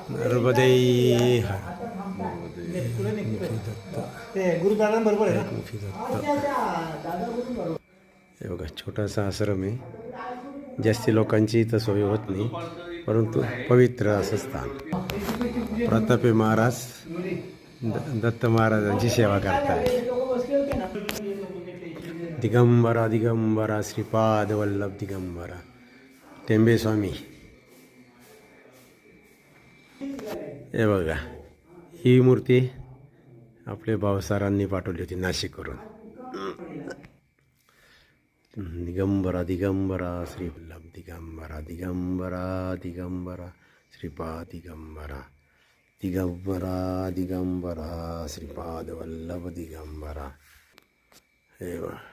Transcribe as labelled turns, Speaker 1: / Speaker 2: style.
Speaker 1: नर्मदे हर. मुखी दत्त. हे बघा छोटासा आश्रम आहे. जास्ती लोकांची इथं सोय होत नाही, परंतु पवित्र असं स्थान. प्रतापे महाराज दत्त महाराजांची सेवा करतात. दिगंबरा दिगंबरा श्रीपाद वल्लभ दिगंबरा टेंबे स्वामी. हे बघा ही मूर्ती आपले भावसारांनी पाठवली होती नाशिकवरून. दिगंबरा दिगंबरा श्री वल्लभ दिगंबरा दिगंबरा दिगंबरा श्रीपाद दिगंबरा दिगंबरा दिगंबरा श्रीपाद वल्लभ दिगंबरा. हे बघा